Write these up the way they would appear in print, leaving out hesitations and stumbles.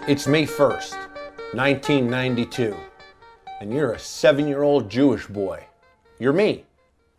It's May 1st, 1992, and you're a 7-year-old Jewish boy. You're me.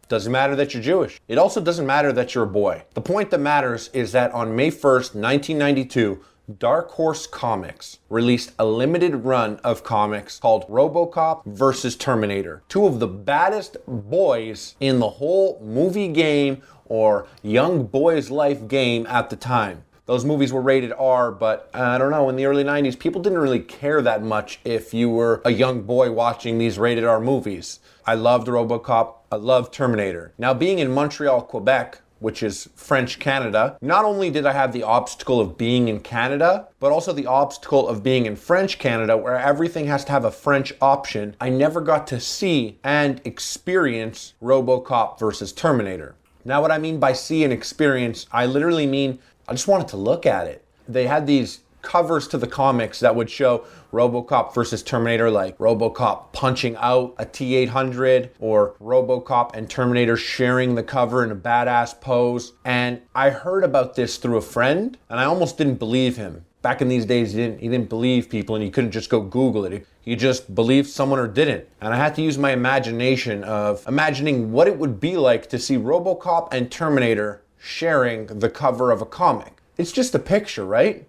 Doesn't matter that you're Jewish. It also doesn't matter that you're a boy. The point that matters is that on May 1st, 1992, Dark Horse Comics released a limited run of comics called RoboCop vs. Terminator. Two of the baddest boys in the whole movie game or young boy's life game at the time. Those movies were rated R, but I don't know, in the early 90s, people didn't really care that much if you were a young boy watching these rated R movies. I loved RoboCop, I loved Terminator. Now, being in Montreal, Quebec, which is French Canada, not only did I have the obstacle of being in Canada, but also the obstacle of being in French Canada, where everything has to have a French option. I never got to see and experience RoboCop versus Terminator. Now, what I mean by see and experience, I literally mean I just wanted to look at it. They had these covers to the comics that would show RoboCop versus Terminator, like RoboCop punching out a T-800 or RoboCop and Terminator sharing the cover in a badass pose. And I heard about this through a friend and I almost didn't believe him. Back in these days, he didn't believe people and you couldn't just go Google it. You just believed someone or didn't. And I had to use my imagination of imagining what it would be like to see RoboCop and Terminator sharing the cover of a comic. It's just a picture, right?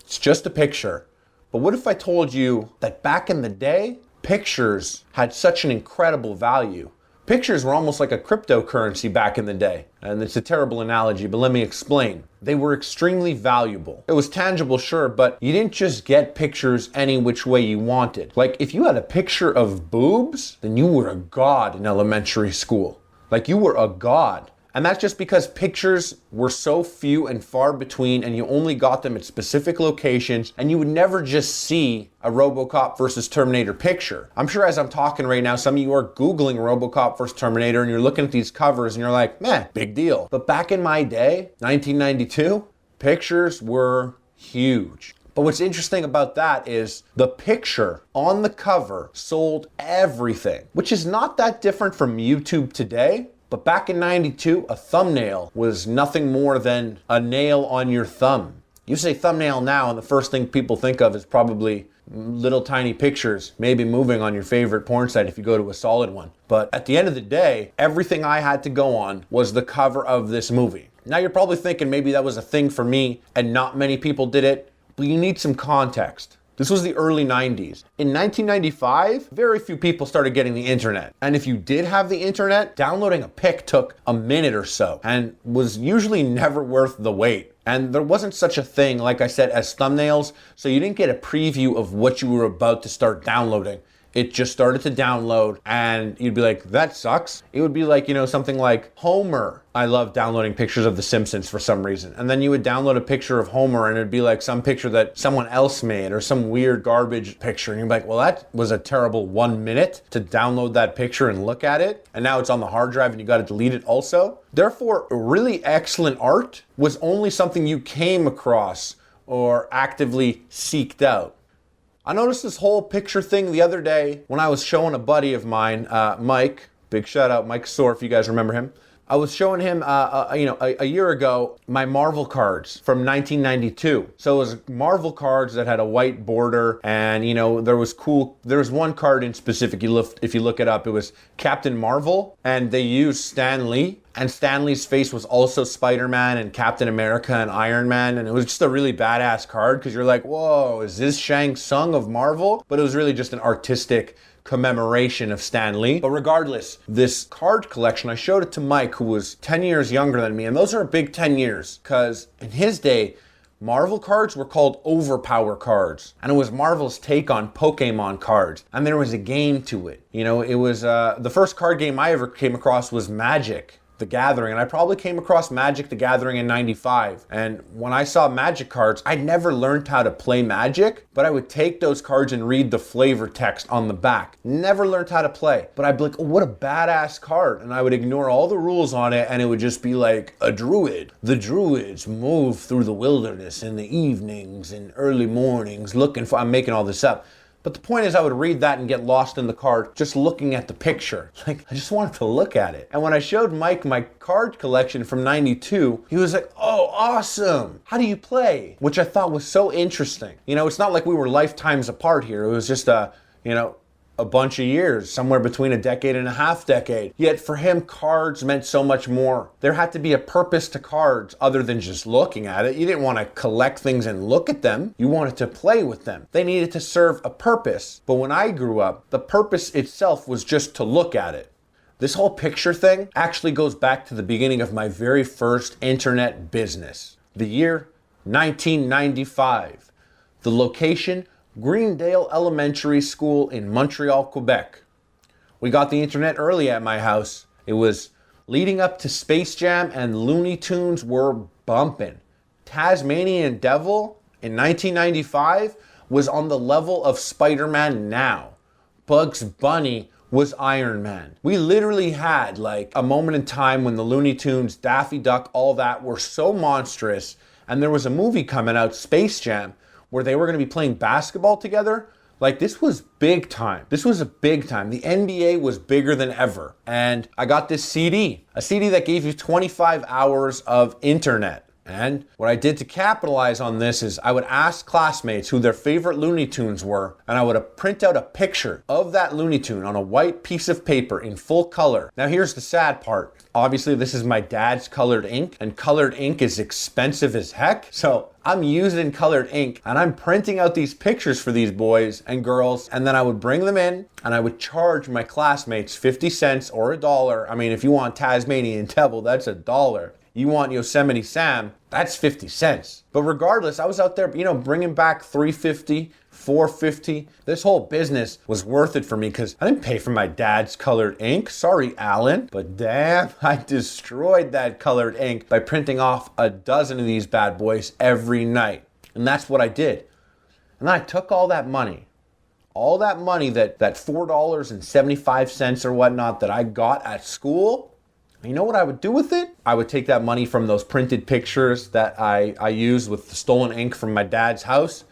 It's just a picture. But what if I told you that back in the day, pictures had such an incredible value? Pictures were almost like a cryptocurrency back in the day. And it's a terrible analogy, but let me explain. They were extremely valuable. It was tangible, sure, but you didn't just get pictures any which way you wanted. Like if you had a picture of boobs, then you were a god in elementary school. Like you were a god. And that's just because pictures were so few and far between and you only got them at specific locations and you would never just see a RoboCop versus Terminator picture. I'm sure as I'm talking right now, some of you are Googling RoboCop versus Terminator and you're looking at these covers and you're like, meh, big deal. But back in my day, 1992, pictures were huge. But what's interesting about that is the picture on the cover sold everything, which is not that different from YouTube today. But back in 92, a thumbnail was nothing more than a nail on your thumb. You say thumbnail now and the first thing people think of is probably little tiny pictures, maybe moving on your favorite porn site if you go to a solid one. But at the end of the day, everything I had to go on was the cover of this movie. Now you're probably thinking maybe that was a thing for me and not many people did it, but you need some context. This was the early 90s. In 1995, very few people started getting the internet. And if you did have the internet, downloading a pic took a minute or so and was usually never worth the wait. And there wasn't such a thing, like I said, as thumbnails, so you didn't get a preview of what you were about to start downloading. It just started to download and you'd be like, that sucks. It would be like, something like Homer. I love downloading pictures of The Simpsons for some reason. And then you would download a picture of Homer and it'd be like some picture that someone else made or some weird garbage picture. And you'd be like, well, that was a terrible 1 minute to download that picture and look at it. And now it's on the hard drive and you got to delete it also. Therefore, really excellent art was only something you came across or actively seeked out. I noticed this whole picture thing the other day when I was showing a buddy of mine, Mike, big shout out, Mike Soar, if you guys remember him. I was showing him, a year ago, my Marvel cards from 1992. So it was Marvel cards that had a white border and, there was one card in specific, if you look it up, it was Captain Marvel and they used Stan Lee. And Stan Lee's face was also Spider-Man and Captain America and Iron Man. And it was just a really badass card because you're like, whoa, is this Shang Tsung of Marvel? But it was really just an artistic commemoration of Stan Lee. But regardless, this card collection, I showed it to Mike, who was 10 years younger than me. And those are a big 10 years because in his day, Marvel cards were called Overpower cards. And it was Marvel's take on Pokemon cards. And there was a game to it. It was the first card game I ever came across was Magic the Gathering, and I probably came across Magic the Gathering in 95. And when I saw Magic cards, I'd never learned how to play Magic, but I would take those cards and read the flavor text on the back. Never learned how to play, but I'd be like, oh, what a badass card. And I would ignore all the rules on it, and it would just be like, a druid. The druids move through the wilderness in the evenings and early mornings looking for, I'm making all this up, But the point is, I would read that and get lost in the card just looking at the picture. Like, I just wanted to look at it. And when I showed Mike my card collection from 92, he was like, oh, awesome. How do you play? Which I thought was so interesting. You know, it's not like we were lifetimes apart here. It was just a bunch of years, somewhere between a decade and a half decade. Yet for him, cards meant so much more. There had to be a purpose to cards other than just looking at it. You didn't want to collect things and look at them. You wanted to play with them. They needed to serve a purpose. But when I grew up, the purpose itself was just to look at it. This whole picture thing actually goes back to the beginning of my very first internet business. The year 1995. The location, Greendale Elementary School in Montreal, Quebec. We got the internet early at my house. It was leading up to Space Jam and Looney Tunes were bumping. Tasmanian Devil in 1995 was on the level of Spider-Man now. Bugs Bunny was Iron Man. We literally had like a moment in time when the Looney Tunes, Daffy Duck, all that were so monstrous, and there was a movie coming out, Space Jam, where they were going to be playing basketball together. Like, this was big time. This was a big time. The NBA was bigger than ever. And I got this CD, a CD that gave you 25 hours of internet. And what I did to capitalize on this is I would ask classmates who their favorite Looney Tunes were, and I would print out a picture of that Looney Tune on a white piece of paper in full color. Now here's the sad part. Obviously this is my dad's colored ink, and colored ink is expensive as heck. So I'm using colored ink and I'm printing out these pictures for these boys and girls, and then I would bring them in and I would charge my classmates 50 cents or $1. I mean, if you want Tasmanian Devil, that's $1. You want Yosemite Sam, that's 50 cents. But regardless, I was out there, bringing back $3.50, $4.50. This whole business was worth it for me because I didn't pay for my dad's colored ink. Sorry, Alan. But damn, I destroyed that colored ink by printing off a dozen of these bad boys every night. And that's what I did. And then I took all that money, that $4.75 or whatnot that I got at school. You know what I would do with it? I would take that money from those printed pictures that I used with the stolen ink from my dad's house,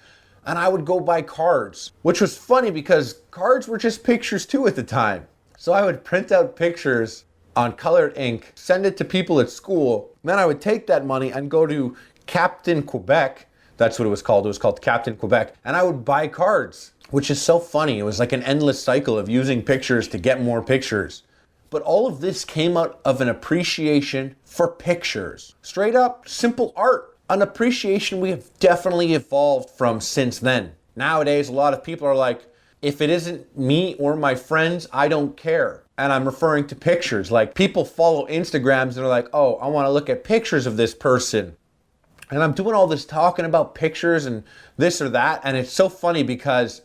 and I would go buy cards, which was funny because cards were just pictures too at the time. So I would print out pictures on colored ink, send it to people at school, then I would take that money and go to Captain Quebec. That's what it was called. It was called Captain Quebec, and I would buy cards, which is so funny. It was like an endless cycle of using pictures to get more pictures. But all of this came out of an appreciation for pictures. Straight up, simple art. An appreciation we have definitely evolved from since then. Nowadays, a lot of people are like, if it isn't me or my friends, I don't care. And I'm referring to pictures. Like, people follow Instagrams and they're like, oh, I want to look at pictures of this person. And I'm doing all this talking about pictures and this or that. And it's so funny because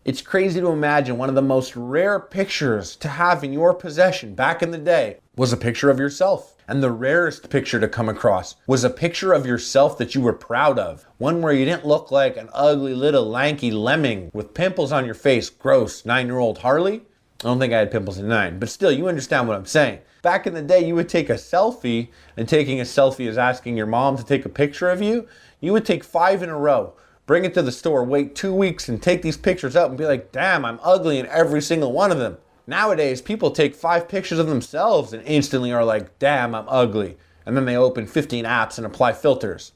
it's crazy to imagine one of the most rare pictures to have in your possession back in the day was a picture of yourself. And the rarest picture to come across was a picture of yourself that you were proud of. One where you didn't look like an ugly little lanky lemming with pimples on your face. Gross, 9-year-old Harley. I don't think I had pimples at 9, but still, you understand what I'm saying. Back in the day, you would take a selfie, and taking a selfie is asking your mom to take a picture of you. You would take 5 in a row. Bring it to the store, wait 2 weeks and take these pictures up and be like, damn, I'm ugly in every single one of them. Nowadays, people take 5 pictures of themselves and instantly are like, damn, I'm ugly. And then they open 15 apps and apply filters.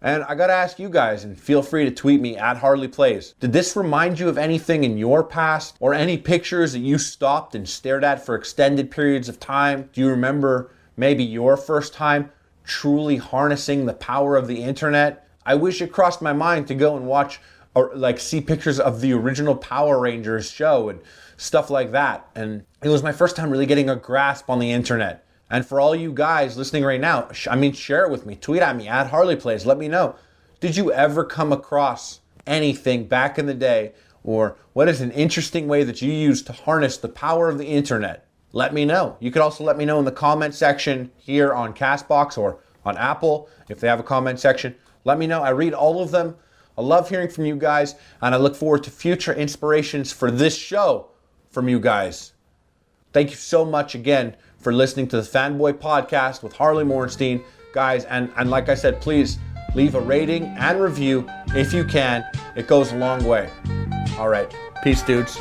And I gotta ask you guys, and feel free to tweet me at Harley Plays. Did this remind you of anything in your past or any pictures that you stopped and stared at for extended periods of time? Do you remember maybe your first time truly harnessing the power of the internet? I wish it crossed my mind to go and watch or like see pictures of the original Power Rangers show and stuff like that. And it was my first time really getting a grasp on the internet. And for all you guys listening right now, share it with me. Tweet at me at Harley Plays. Let me know. Did you ever come across anything back in the day, or what is an interesting way that you use to harness the power of the internet? Let me know. You could also let me know in the comment section here on Castbox or on Apple if they have a comment section. Let me know. I read all of them. I love hearing from you guys, and I look forward to future inspirations for this show from you guys. Thank you so much again for listening to the Fanboy Podcast with Harley Morenstein. Guys, and like I said, please leave a rating and review if you can. It goes a long way. All right. Peace, dudes.